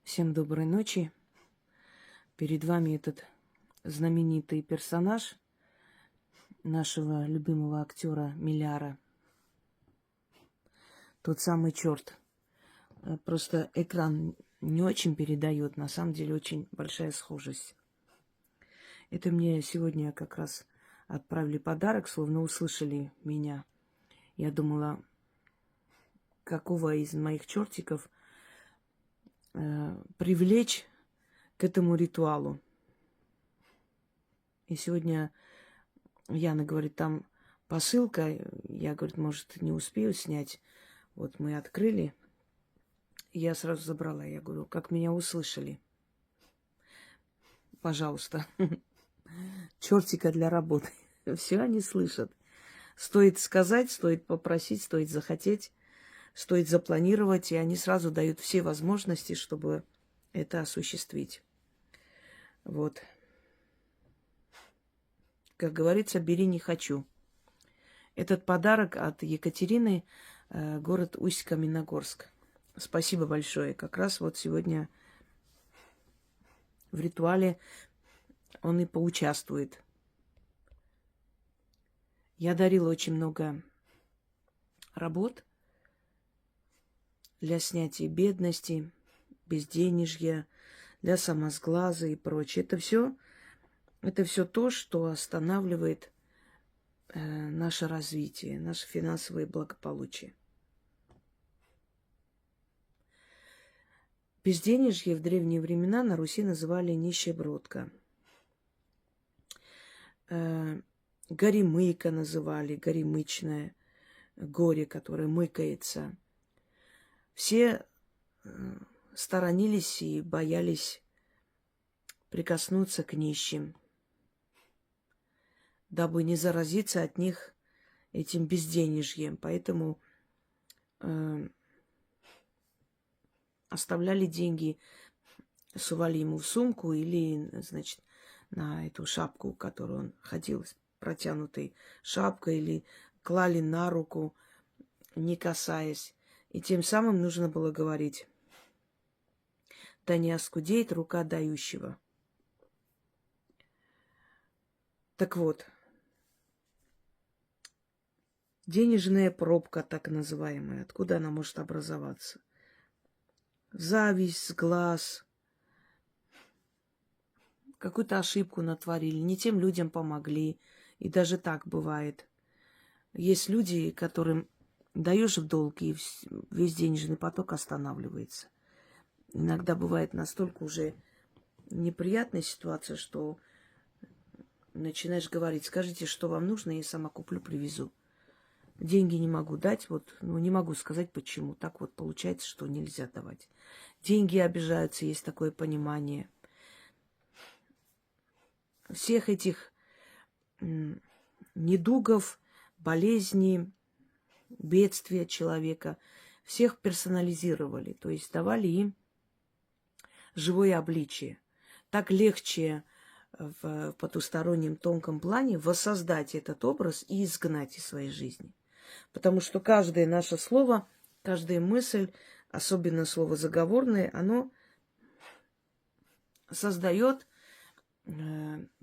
Всем доброй ночи. Перед вами этот знаменитый персонаж нашего любимого актера Миляра. Тот самый черт. Просто экран не очень передает. На самом деле очень большая схожесть. Это мне сегодня как раз отправили подарок, словно услышали меня. Я думала, какого из моих чертиков привлечь к этому ритуалу. И сегодня Яна говорит, там посылка. Я, говорит, может, не успею снять. Вот мы открыли. Я сразу забрала. Я говорю, как меня услышали. Пожалуйста. Чертика для работы. Все они слышат. Стоит сказать, стоит попросить, стоит захотеть, стоит запланировать, и они сразу дают все возможности, чтобы это осуществить. Вот. Как говорится, бери не хочу. Этот подарок от Екатерины, город Усть-Каменогорск. Спасибо большое. Как раз вот сегодня в ритуале он и поучаствует. Я дарила очень много работ для снятия бедности, безденежья, для самосглаза и прочее. Это все то, что останавливает наше развитие, наше финансовое благополучие. Безденежье в древние времена на Руси называли нищебродка. Горемыка называли, горемычное, горе, которое мыкается. Все сторонились и боялись прикоснуться к нищим, дабы не заразиться от них этим безденежьем. Поэтому оставляли деньги, сували ему в сумку или, значит, на эту шапку, которую он ходил с протянутой шапкой, или клали на руку, не касаясь. И тем самым нужно было говорить: да не оскудеет рука дающего. Так вот, денежная пробка, так называемая, откуда она может образоваться? Зависть, глаз, какую-то ошибку натворили, не тем людям помогли. И даже так бывает. Есть люди, которым даешь в долг, и весь денежный поток останавливается. Иногда бывает настолько уже неприятная ситуация, что начинаешь говорить: скажите, что вам нужно, я сама куплю, привезу. Деньги не могу дать, не могу сказать почему. Так вот получается, что нельзя давать. Деньги обижаются, есть такое понимание. Всех этих недугов, болезней, бедствия человека, всех персонализировали, то есть давали им живое обличие. Так легче в потустороннем тонком плане воссоздать этот образ и изгнать из своей жизни. Потому что каждое наше слово, каждая мысль, особенно слово заговорное, оно создает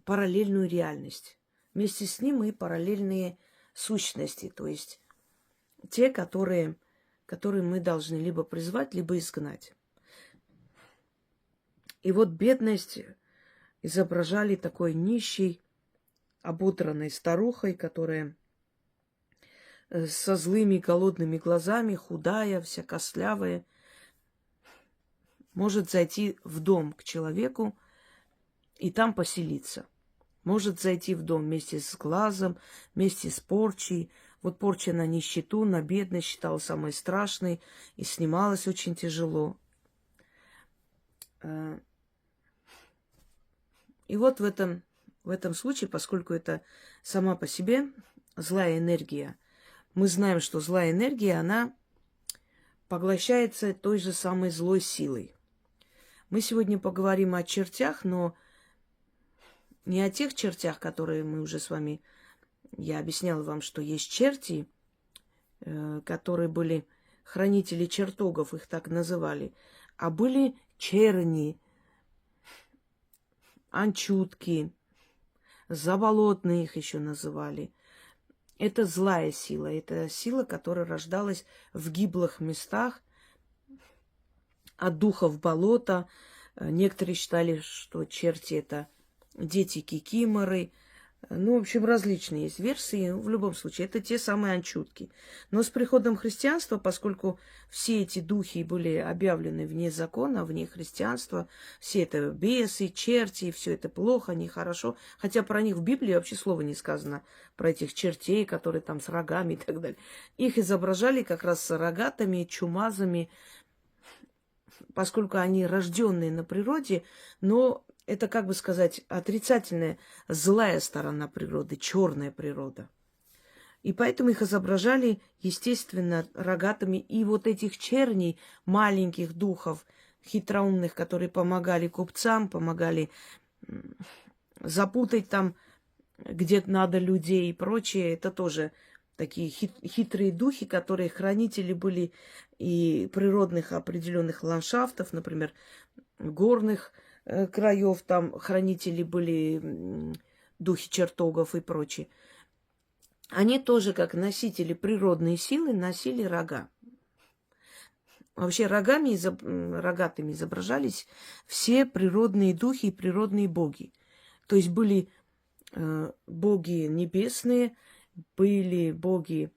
параллельную реальность. Вместе с ним и параллельные сущности, то есть те, которые мы должны либо призвать, либо изгнать. И вот бедность изображали такой нищей, ободранной старухой, которая со злыми голодными глазами, худая, вся костлявая, может зайти в дом к человеку и там поселиться. Может зайти в дом вместе с глазом, вместе с порчей. Вот порча на нищету, на бедность считалась самой страшной и снималась очень тяжело. И вот в этом случае, поскольку это сама по себе злая энергия, мы знаем, что злая энергия, она поглощается той же самой злой силой. Мы сегодня поговорим о чертях, но не о тех чертях, которые мы уже с вами... Я объясняла вам, что есть черти, которые были хранители чертогов, их так называли, а были черни, анчутки, заболотные их еще называли. Это злая сила, это сила, которая рождалась в гиблых местах от духов болота. Некоторые считали, что черти это дети кикиморы. Ну, в общем, различные есть версии. В любом случае, это те самые анчутки. Но с приходом христианства, поскольку все эти духи были объявлены вне закона, вне христианства, все это бесы, черти, все это плохо, нехорошо. Хотя про них в Библии вообще слова не сказано, про этих чертей, которые там с рогами и так далее. Их изображали как раз с рогатыми, чумазами, поскольку они рожденные на природе, но это, как бы сказать, отрицательная, злая сторона природы, черная природа. И поэтому их изображали, естественно, рогатыми. И вот этих черней, маленьких духов, хитроумных, которые помогали купцам, помогали запутать там, где надо людей и прочее, это тоже такие хитрые духи, которые хранители были и природных определенных ландшафтов, например, горных краев, там хранители были духи чертогов и прочее. Они тоже, как носители природной силы, носили рога. Вообще рогатыми изображались все природные духи и природные боги. То есть были боги небесные, были боги,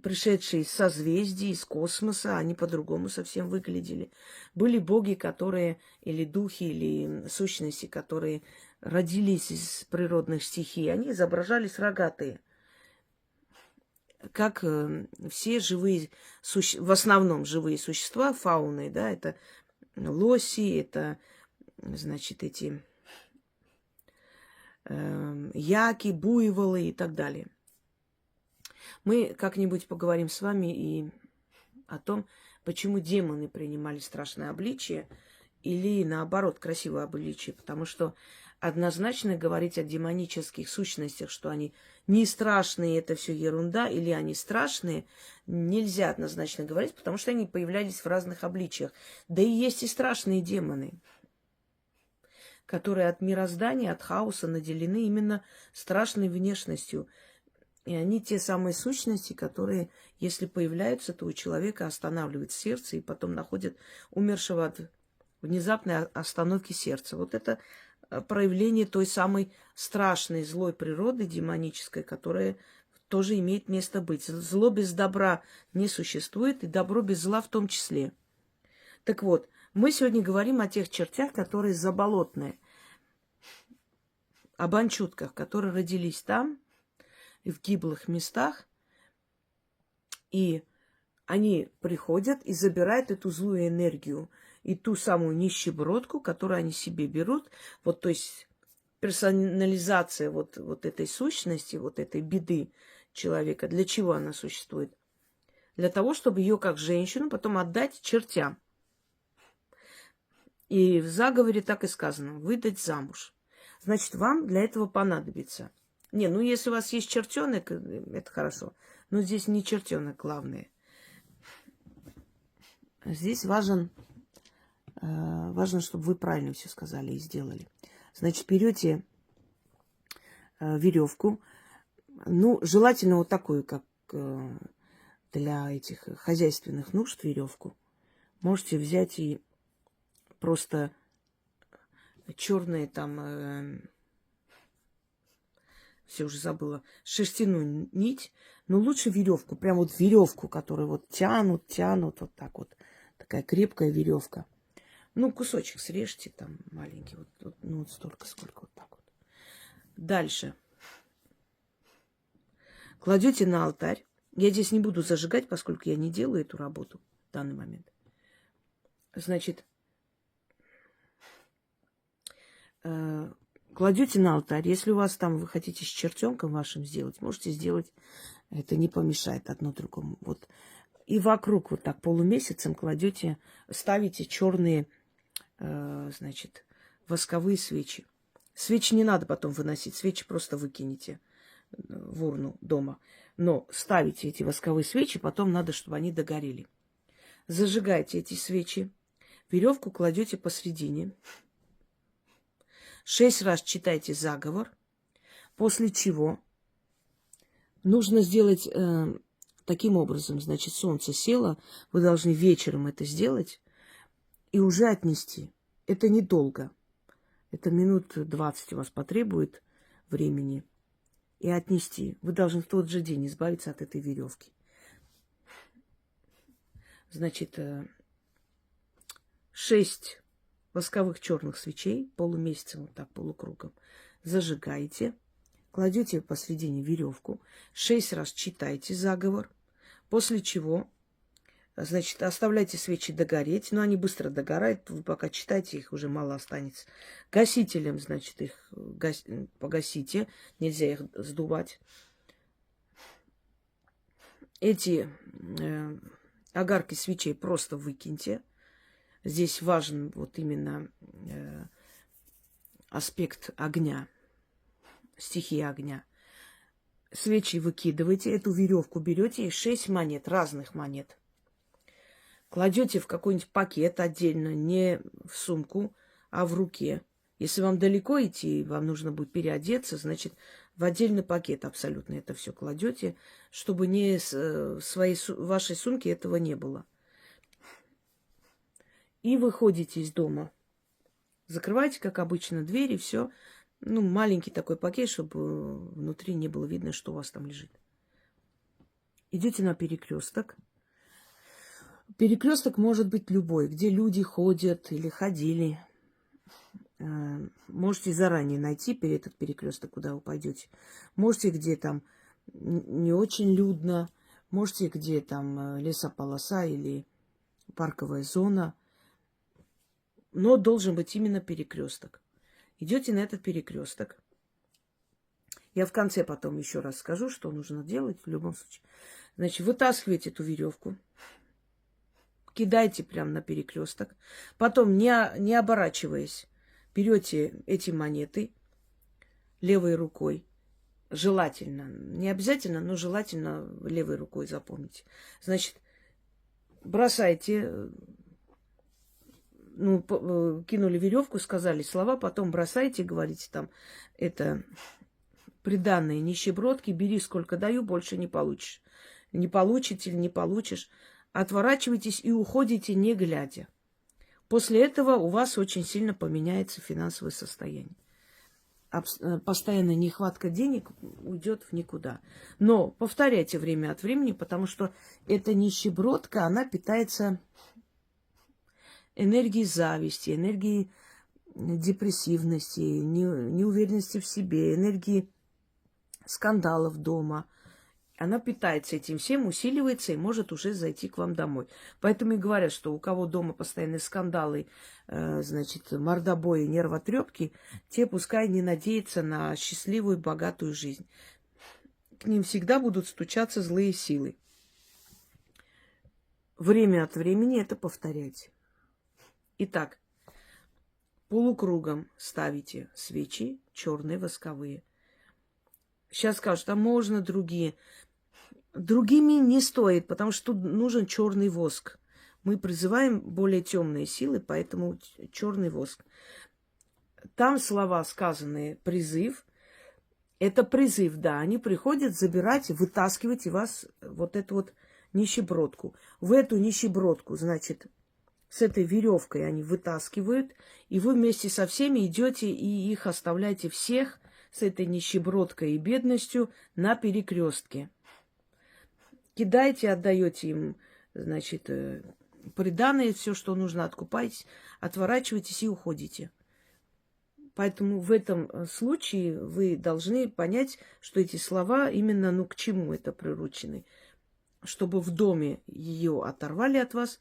пришедшие из созвездий, из космоса, они по-другому совсем выглядели. Были боги, которые, или духи, или сущности, которые родились из природных стихий, они изображались рогатые. Как все живые, в основном живые существа, фауны, да, это лоси, это, значит, эти яки, буйволы и так далее. Мы как-нибудь поговорим с вами и о том, почему демоны принимали страшное обличие или, наоборот, красивое обличие. Потому что однозначно говорить о демонических сущностях, что они не страшные, это все ерунда, или они страшные, нельзя однозначно говорить, потому что они появлялись в разных обличиях. Да и есть и страшные демоны, которые от мироздания, от хаоса наделены именно страшной внешностью. И они те самые сущности, которые, если появляются, то у человека останавливает сердце и потом находят умершего от внезапной остановки сердца. Вот это проявление той самой страшной злой природы демонической, которая тоже имеет место быть. Зло без добра не существует, и добро без зла в том числе. Так вот, мы сегодня говорим о тех чертях, которые заболотные, об анчутках, которые родились там, и в гиблых местах, и они приходят и забирают эту злую энергию и ту самую нищебродку, которую они себе берут. Вот, то есть персонализация вот этой сущности, вот этой беды человека. Для чего она существует? Для того, чтобы ее как женщину потом отдать чертям. И в заговоре так и сказано: выдать замуж. Значит, вам для этого понадобится. Не, ну если у вас есть чертенок, это хорошо. Но здесь не чертенок главное. Здесь важно, чтобы вы правильно все сказали и сделали. Значит, берете веревку. Ну, желательно вот такую, как для этих хозяйственных нужд веревку. Можете взять и просто черные там... все уже забыла, шерстяную нить, но лучше веревку, прям вот веревку, которую вот тянут, вот так вот. Такая крепкая веревка. Ну, кусочек срежьте там маленький, ну, вот столько, сколько вот так вот. Дальше. Кладете на алтарь. Я здесь не буду зажигать, поскольку я не делаю эту работу в данный момент. Значит, кладете на алтарь. Если у вас там, вы хотите с чертенком вашим сделать, можете сделать. Это не помешает одно другому. Вот. И вокруг вот так полумесяцем кладете, ставите черные, значит, восковые свечи. Свечи не надо потом выносить, свечи просто выкинете в урну дома. Но ставите эти восковые свечи, потом надо, чтобы они догорели. Зажигайте эти свечи, веревку кладете посредине, 6 раз читайте заговор, после чего нужно сделать таким образом. Значит, солнце село, вы должны вечером это сделать и уже отнести. Это недолго. Это минут 20 у вас потребует времени. И отнести. Вы должны в тот же день избавиться от этой веревки. Значит, 6 восковых черных свечей, полумесяцем, вот так, полукругом, зажигаете, кладете посредине веревку, 6 раз читайте заговор, после чего, значит, оставляйте свечи догореть, но они быстро догорают, вы пока читаете, их уже мало останется. Гасителем, значит, их погасите, нельзя их сдувать. Эти огарки свечей просто выкиньте. Здесь важен вот именно аспект огня, стихия огня. Свечи выкидываете, эту веревку берете и 6 монет, разных монет. Кладете в какой-нибудь пакет отдельно, не в сумку, а в руке. Если вам далеко идти, вам нужно будет переодеться, значит, в отдельный пакет абсолютно это все кладете, чтобы в вашей сумке этого не было. И выходите из дома. Закрывайте, как обычно, двери, все. Ну, маленький такой пакет, чтобы внутри не было видно, что у вас там лежит. Идете на перекресток. Перекресток может быть любой, где люди ходят или ходили. Можете заранее найти этот перекресток, куда вы пойдете. Можете, где там не очень людно. Можете, где там лесополоса или парковая зона. Но должен быть именно перекресток. Идете на этот перекресток. Я в конце потом еще раз скажу, что нужно делать в любом случае. Значит, вытаскиваете эту веревку, кидайте прямо на перекресток. Потом, не оборачиваясь, берете эти монеты левой рукой. Желательно. Не обязательно, но желательно левой рукой, запомните. Значит, бросайте. Ну, кинули веревку, сказали слова, потом бросайте, говорите там, это приданные нищебродки, бери сколько даю, больше не получишь. Не получить или не получишь. Отворачивайтесь и уходите, не глядя. После этого у вас очень сильно поменяется финансовое состояние. Постоянная нехватка денег уйдет в никуда. Но повторяйте время от времени, потому что эта нищебродка, она питается энергией зависти, энергией депрессивности, неуверенности в себе, энергией скандалов дома. Она питается этим всем, усиливается и может уже зайти к вам домой. Поэтому и говорят, что у кого дома постоянные скандалы, значит, мордобои, нервотрепки, те пускай не надеются на счастливую, богатую жизнь. К ним всегда будут стучаться злые силы. Время от времени это повторяйте. Итак, полукругом ставите свечи черные, восковые. Сейчас скажут, а можно другие? Другими не стоит, потому что тут нужен черный воск. Мы призываем более темные силы, поэтому черный воск. Там слова сказанные призыв. Это призыв, да. Они приходят забирать, вытаскивать у вас вот эту вот нищебродку. В эту нищебродку, значит, с этой веревкой они вытаскивают, и вы вместе со всеми идете и их оставляете всех с этой нищебродкой и бедностью на перекрестке. Кидайте, отдаете им, значит, приданое, все, что нужно, откупаетесь, отворачиваетесь и уходите. Поэтому в этом случае вы должны понять, что эти слова именно, ну, к чему это приручены. Чтобы в доме ее оторвали от вас,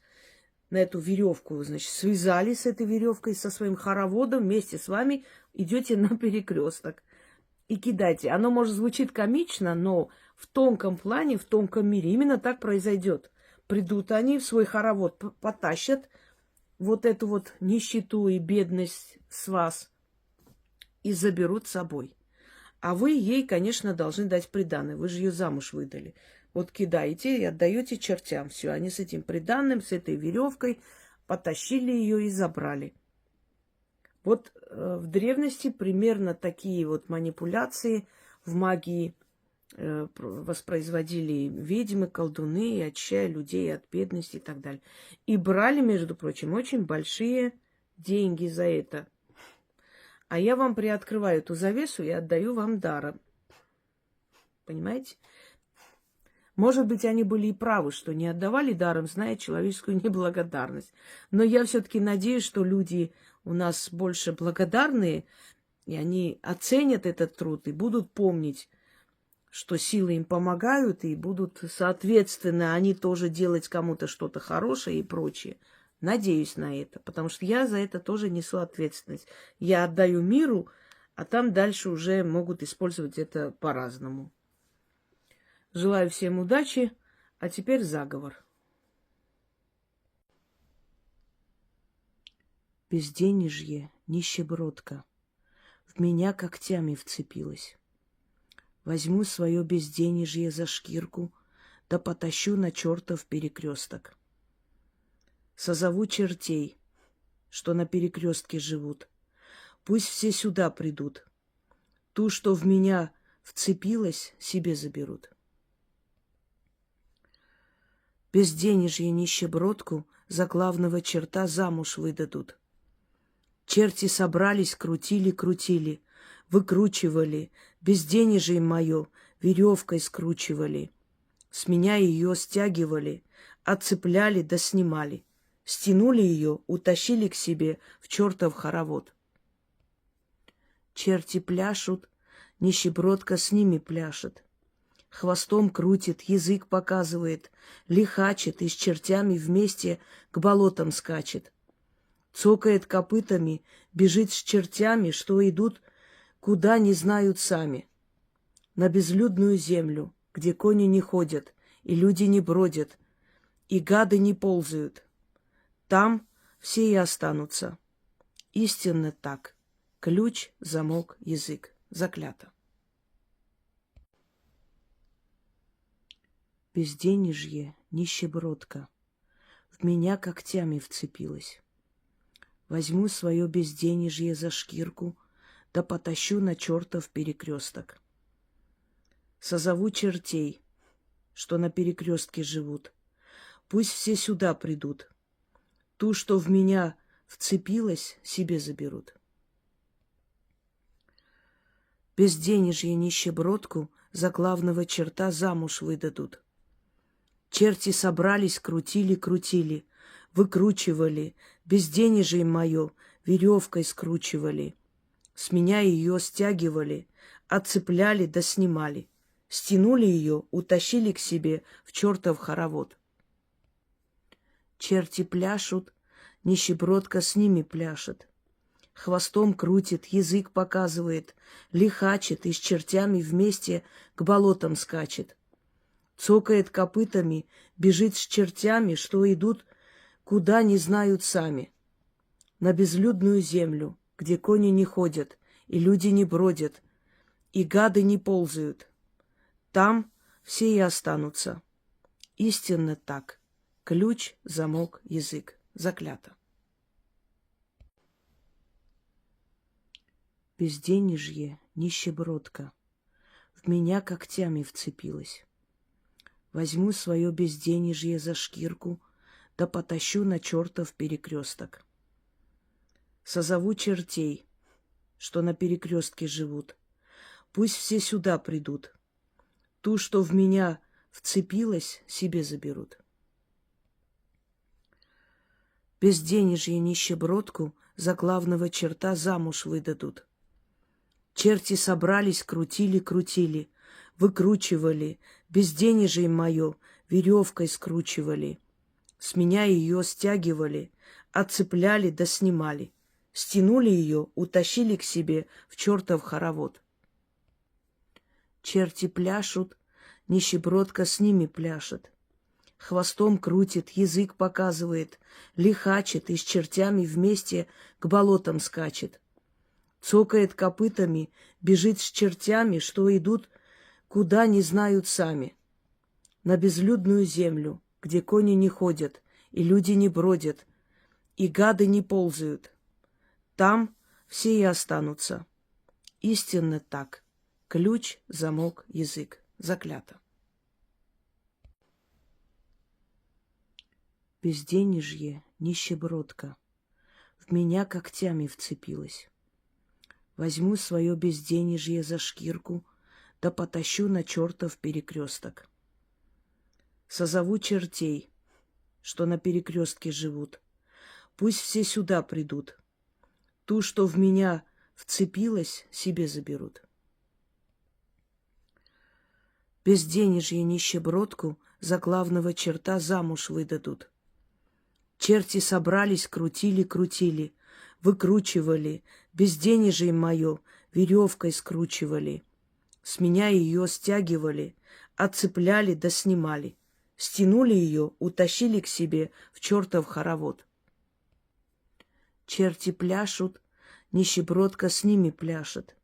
на эту веревку, значит, связали с этой веревкой, со своим хороводом, вместе с вами идете на перекресток и кидайте. Оно, может, звучит комично, но в тонком плане, в тонком мире именно так произойдет. Придут они в свой хоровод, потащат вот эту вот нищету и бедность с вас и заберут с собой. А вы ей, конечно, должны дать приданое. Вы же ее замуж выдали. Вот кидаете и отдаете чертям. Все, они с этим приданым, с этой веревкой потащили ее и забрали. Вот в древности примерно такие вот манипуляции в магии воспроизводили ведьмы, колдуны, очищая людей от бедности и так далее. И брали, между прочим, очень большие деньги за это. А я вам приоткрываю эту завесу и отдаю вам даром. Понимаете? Может быть, они были и правы, что не отдавали даром, зная человеческую неблагодарность. Но я все-таки надеюсь, что люди у нас больше благодарные, и они оценят этот труд и будут помнить, что силы им помогают, и будут, соответственно, они тоже делать кому-то что-то хорошее и прочее. Надеюсь на это, потому что я за это тоже несу ответственность. Я отдаю миру, а там дальше уже могут использовать это по-разному. Желаю всем удачи, а теперь заговор. Безденежье, нищебродка, в меня когтями вцепилась. Возьму свое безденежье за шкирку, да потащу на чертов перекресток. Созову чертей, что на перекрестке живут. Пусть все сюда придут. Ту, что в меня вцепилась, себе заберут. Безденежье нищебродку за главного черта замуж выдадут. Черти собрались, крутили, выкручивали, безденежье мое веревкой скручивали. С меня ее стягивали, отцепляли да снимали. Стянули ее, утащили к себе в чертов хоровод. Черти пляшут, нищебродка с ними пляшет. Хвостом крутит, язык показывает, лихачит и с чертями вместе к болотам скачет. Цокает копытами, бежит с чертями, что идут, куда не знают сами. На безлюдную землю, где кони не ходят, и люди не бродят, и гады не ползают. Там все и останутся. Истинно так. Ключ, замок, язык. Заклято. Безденежье, нищебродка, в меня когтями вцепилась. Возьму свое безденежье за шкирку, да потащу на чертов перекресток. Созову чертей, что на перекрестке живут. Пусть все сюда придут. Ту, что в меня вцепилась, себе заберут. Безденежье нищебродку за главного черта замуж выдадут. Черти собрались, крутили, выкручивали, безденежье мое веревкой скручивали. С меня ее стягивали, отцепляли да снимали. Стянули ее, утащили к себе в чертов хоровод. Черти пляшут, нищебродка с ними пляшет. Хвостом крутит, язык показывает, лихачит и с чертями вместе к болотам скачет. Цокает копытами, бежит с чертями, что идут, куда не знают сами. На безлюдную землю, где кони не ходят, и люди не бродят, и гады не ползают. Там все и останутся. Истинно так. Ключ, замок, язык. Заклято. Безденежье, нищебродка, в меня когтями вцепилась. Возьму свое безденежье за шкирку, да потащу на чертов перекресток. Созову чертей, что на перекрестке живут. Пусть все сюда придут. Ту, что в меня вцепилась, себе заберут. Безденежье нищебродку за главного черта замуж выдадут. Черти собрались, крутили, выкручивали, безденежье мое веревкой скручивали. С меня ее стягивали, отцепляли да снимали. Стянули ее, утащили к себе в чертов хоровод. Черти пляшут, нищебродка с ними пляшет. Хвостом крутит, язык показывает, лихачит и с чертями вместе к болотам скачет. цокает копытами, бежит с чертями, что идут, куда не знают сами. На безлюдную землю, где кони не ходят, и люди не бродят, и гады не ползают. Там все и останутся. Истинно так. Ключ, замок, язык. Заклято. Безденежье, нищебродка, в меня когтями вцепилась. Возьму свое безденежье за шкирку, да потащу на чертов перекресток. Созову чертей, что на перекрестке живут. Пусть все сюда придут. Ту, что в меня вцепилась, себе заберут. Безденежье нищебродку за главного черта замуж выдадут. Черти собрались, крутили, выкручивали, безденежье мое веревкой скручивали. С меня ее стягивали, отцепляли да снимали. Стянули ее, утащили к себе в чертов хоровод. Черти пляшут, нищебродка с ними пляшет.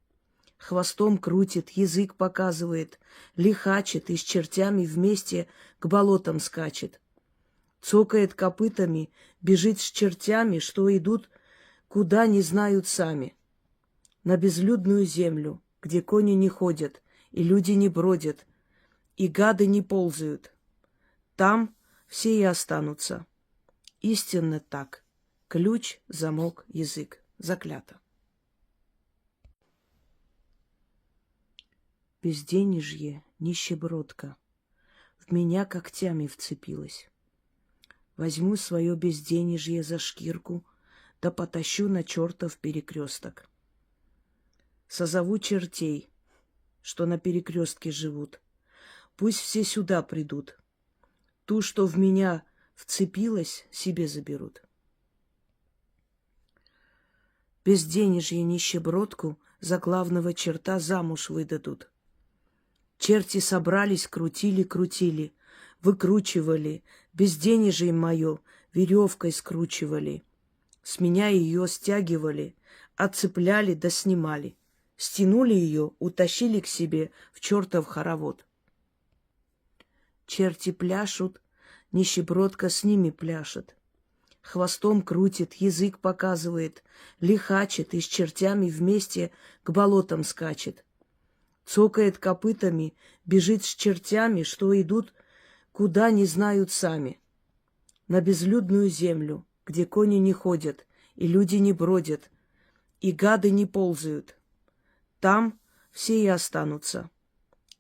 Хвостом крутит, язык показывает, лихачит и с чертями вместе к болотам скачет. Цокает копытами, бежит с чертями, что идут, куда не знают сами. На безлюдную землю, где кони не ходят, и люди не бродят, и гады не ползают. Там все и останутся. Истинно так. Ключ, замок, язык. Заклято. Безденежье, нищебродка, в меня когтями вцепилась. Возьму свое безденежье за шкирку, да потащу на чертов перекресток. Созову чертей, что на перекрестке живут. Пусть все сюда придут. Ту, что в меня вцепилась, себе заберут. Безденежье нищебродку за главного черта замуж выдадут. Черти собрались, крутили, выкручивали, безденежье мое веревкой скручивали. С меня ее стягивали, отцепляли да снимали. Стянули ее, утащили к себе в чертов хоровод. Черти пляшут, нищебродка с ними пляшет. Хвостом крутит, язык показывает, лихачит и с чертями вместе к болотам скачет. Цокает копытами, бежит с чертями, что идут, куда не знают сами. На безлюдную землю, где кони не ходят, и люди не бродят, и гады не ползают. Там все и останутся.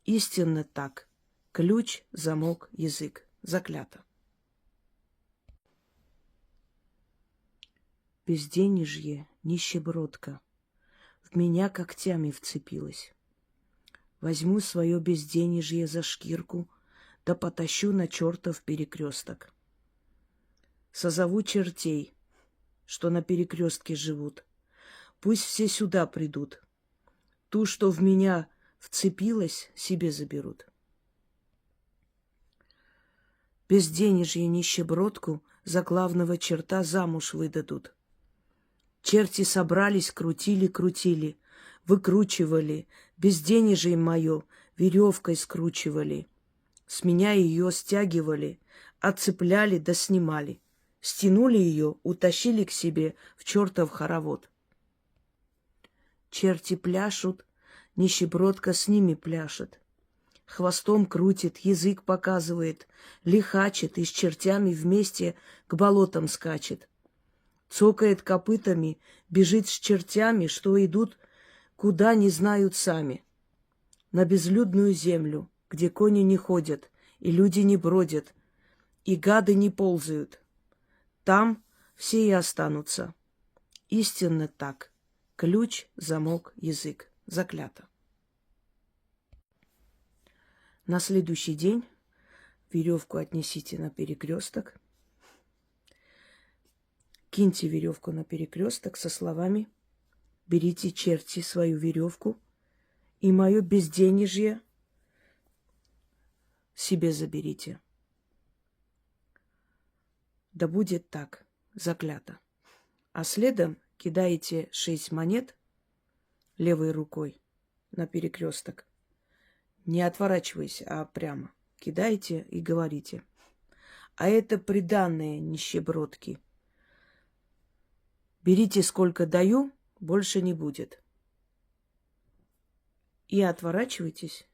Истинно так. Ключ, замок, язык. Заклято. Безденежье, нищебродка, в меня когтями вцепилась. Возьму свое безденежье за шкирку, да потащу на чертов перекресток. Созову чертей, что на перекрестке живут. Пусть все сюда придут. Ту, что в меня вцепилась, себе заберут. Безденежье нищебродку за главного черта замуж выдадут. Черти собрались, крутили, выкручивали, безденежье мое веревкой скручивали. С меня ее стягивали, отцепляли да снимали. Стянули ее, утащили к себе в чертов хоровод. Черти пляшут, нищебродка с ними пляшет. Хвостом крутит, язык показывает, лихачит и с чертями вместе к болотам скачет. Цокает копытами, бежит с чертями, что идут, куда не знают сами. На безлюдную землю, где кони не ходят, и люди не бродят, и гады не ползают. Там все и останутся. Истинно так. Ключ, замок, язык. Заклято. На следующий день веревку отнесите на перекресток. Киньте веревку на перекресток со словами: берите, черти, свою веревку, и мое безденежье себе заберите. Да будет так, заклято. А следом кидаете 6 монет левой рукой на перекресток. Не отворачиваясь, а прямо. Кидаете и говорите. А это приданое, нищебродки. Берите, сколько даю, больше не будет. И отворачивайтесь,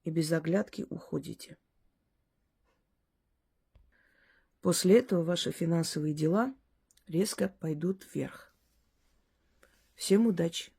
и без оглядки уходите. После этого ваши финансовые дела резко пойдут вверх. Всем удачи!